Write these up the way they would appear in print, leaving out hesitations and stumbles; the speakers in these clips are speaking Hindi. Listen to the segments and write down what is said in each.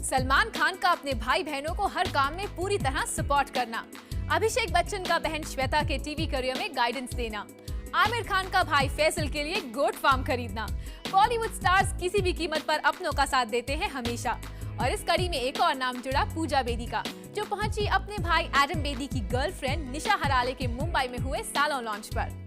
सलमान खान का अपने भाई बहनों को हर काम में पूरी तरह सपोर्ट करना, अभिषेक बच्चन का बहन श्वेता के टीवी करियर में गाइडेंस देना, आमिर खान का भाई फैसल के लिए गोट फार्म खरीदना। बॉलीवुड स्टार्स किसी भी कीमत पर अपनों का साथ देते हैं हमेशा। और इस कड़ी में एक और नाम जुड़ा पूजा बेदी का, जो पहुंची अपने भाई एडम बेदी की गर्लफ्रेंड निशा हराले के मुंबई में हुए सैलून लॉन्च पर।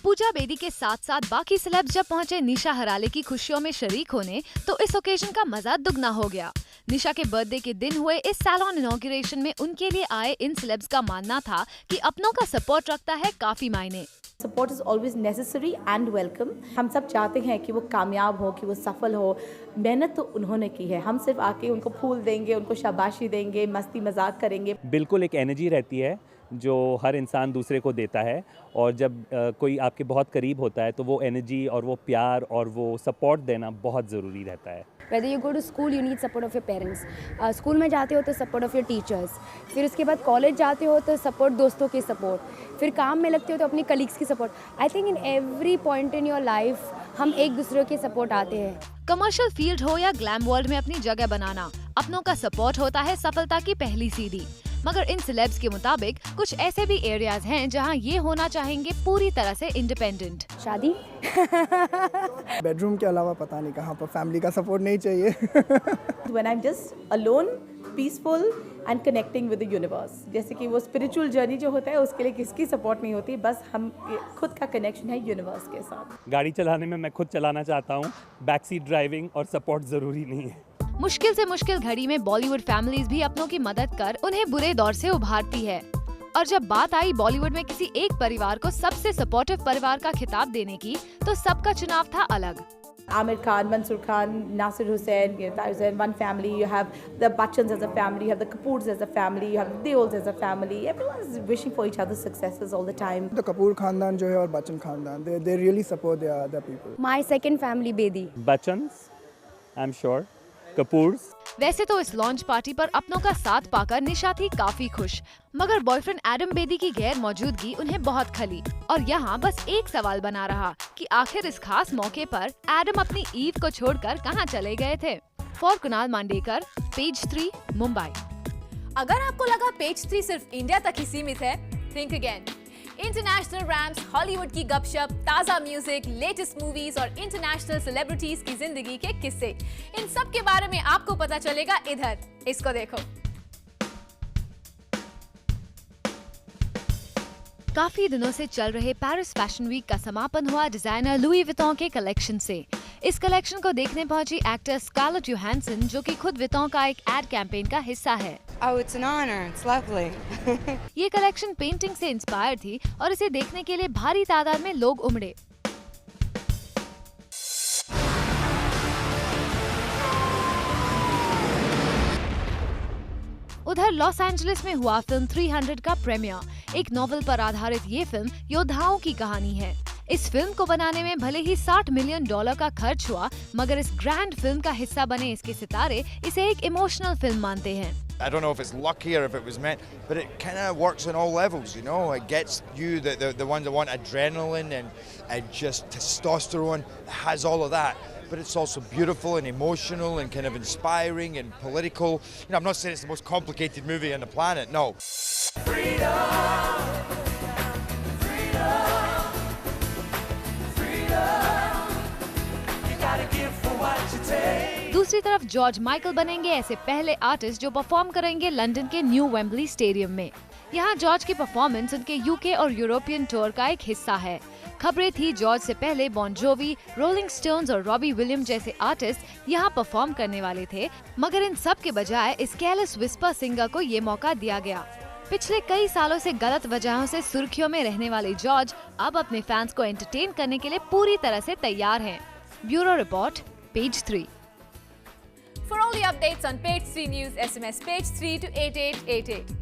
पूजा बेदी के साथ साथ बाकी सेलेब्स जब पहुंचे निशा हराले की खुशियों में शरीक होने, तो इस ओकेजन का मजा दुगना हो गया। निशा के बर्थडे के दिन हुए इस सैलून इनॉग्रेशन में उनके लिए आए इन सेलेब्स का मानना था कि अपनों का सपोर्ट रखता है काफी मायने। Support is always necessary and welcome. हम सब चाहते हैं कि वो कामयाब हो, कि वो सफल हो। मेहनत तो उन्होंने की है, हम सिर्फ आके उनको फूल देंगे, उनको शाबाशी देंगे, मस्ती मजाक करेंगे। बिल्कुल एक एनर्जी रहती है जो हर इंसान दूसरे को देता है, और जब कोई आपके बहुत करीब होता है तो वो एनर्जी और वो प्यार और वो सपोर्ट देना बहुत ज़रूरी रहता है। Whether you go to school, you need support of your parents. School में जाते हो तो सपोर्ट ऑफ योर टीचर्स, फिर उसके बाद कॉलेज जाते हो तो सपोर्ट दोस्तों की सपोर्ट, फिर काम में लगते हो तो अपनी कलीग्स की support. I think in every point in your life हम एक दूसरे की सपोर्ट आते हैं। कमर्शियल फील्ड हो या ग्लैम वर्ल्ड में अपनी जगह बनाना, अपनों का सपोर्ट होता है सफलता की पहली सीढ़ी। मगर इन सेलेब्स के मुताबिक कुछ ऐसे भी एरियाज हैं जहां ये होना चाहेंगे पूरी तरह से इंडिपेंडेंट। शादी बेडरूम के अलावा पता नहीं कहाँ पर फैमिली का सपोर्ट नहीं चाहिए। When I'm just alone, peaceful and connecting with the universe. जैसे कि वो स्पिरिचुअल जर्नी जो होता है उसके लिए किसकी सपोर्ट नहीं होती, बस हम खुद का कनेक्शन है यूनिवर्स के साथ। गाड़ी चलाने में मैं खुद चलाना चाहता हूँ, बैक सीट ड्राइविंग और सपोर्ट ज़रूरी नहीं है। मुश्किल से मुश्किल घड़ी में बॉलीवुड फैमिलीज भी अपनों की मदद कर उन्हें बुरे दौर से उभारती है। और जब बात आई बॉलीवुड में किसी एक परिवार को सबसे सपोर्टिव परिवार का खिताब देने की, तो सबका चुनाव था अलग। Amir Khan, Mansoor Khan, Nasir Hussain, Hussain, one family. You have the Bachchans as a family, you have the Kapoors as a family, you have the Deols as a family. Everyone is wishing for each other's successes all the time. The Kapoor खानदान जो है और बच्चन खानदान, they really support their other people. My second family Bedi. Bachchans, I am sure, Kapoors. वैसे तो इस लॉन्च पार्टी पर अपनों का साथ पाकर निशा थी काफी खुश, मगर बॉयफ्रेंड एडम बेदी की गैर मौजूदगी उन्हें बहुत खली। और यहाँ बस एक सवाल बना रहा कि आखिर इस खास मौके पर एडम अपनी ईव को छोड़कर कहाँ चले गए थे। For Kunal Mandekar, page 3, Mumbai. अगर आपको लगा पेज 3 सिर्फ इंडिया तक ही सीमित है, think again. International rams, Hollywood की गपशप, ताजा म्यूजिक, लेटेस्ट मूवीज और इंटरनेशनल सेलिब्रिटीज की जिंदगी के किस्से, इन सब के बारे में आपको पता चलेगा इधर। इसको देखो। काफी दिनों से चल रहे पेरिस फैशन वीक का समापन हुआ डिजाइनर लुई विटॉन के कलेक्शन से। इस कलेक्शन को देखने पहुंची एक्टर स्कारलेट जोहानसन, जो कि खुद विटॉन का एक एड कैंपेन का हिस्सा है। Oh, it's an honor. It's lovely. ये कलेक्शन पेंटिंग से इंस्पायर थी और इसे देखने के लिए भारी तादाद में लोग उमड़े। उधर लॉस एंजलिस में हुआ फिल्म 300 का प्रीमियर। एक नॉवेल पर आधारित ये फिल्म योद्धाओं की कहानी है। इस फिल्म को बनाने में भले ही $60 मिलियन का खर्च हुआ, मगर इस ग्रैंड फिल्म का हिस्सा बने इसके सितारे इसे एक इमोशनल फिल्म मानते हैं। I don't know if it's lucky or if it was meant, but it kind of works on all levels, you know. It gets you, the ones that want adrenaline and just testosterone. It has all of that, but it's also beautiful and emotional and kind of inspiring and political. You know, I'm not saying it's the most complicated movie on the planet, no. Freedom, freedom, freedom. You gotta give for what you take. दूसरी तरफ जॉर्ज माइकल बनेंगे ऐसे पहले आर्टिस्ट जो परफॉर्म करेंगे लंदन के न्यू वेम्बली स्टेडियम में। यहाँ जॉर्ज की परफॉर्मेंस उनके यूके और यूरोपियन टूर का एक हिस्सा है। खबरें थी जॉर्ज से पहले बॉन जोवी, रोलिंग स्टोन्स और रॉबी विलियम जैसे आर्टिस्ट यहाँ परफॉर्म करने वाले थे, मगर इन सब के बजाय इस केयरलेस विस्पर सिंगर को ये मौका दिया गया। पिछले कई सालों से गलत वजहों से सुर्खियों में रहने वाले जॉर्ज अब अपने फैंस को एंटरटेन करने के लिए पूरी तरह से तैयार हैं। Bureau report, page 3। For all the updates on Page 3 News, SMS Page 3 to 8888.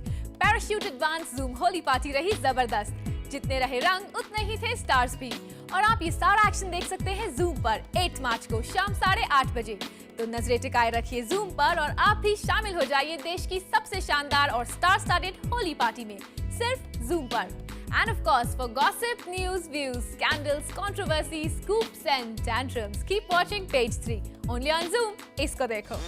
Parachute Advance Zoom Holi party रही जबरदस्त। जितने रहे रंग उतने ही थे स्टार्स भी। और आप ये सारा एक्शन देख सकते हैं Zoom पर 8 मार्च को शाम 8:30 बजे। तो नजरें टिकाए रखिए Zoom पर और आप भी शामिल हो जाइए देश की सबसे शानदार और स्टार स्टडेड होली पार्टी में, सिर्फ Zoom पर। And of course, for gossip, news, views, scandals, controversies, scoops and tantrums, keep watching Page 3. Only on Zoom. Isko dekho.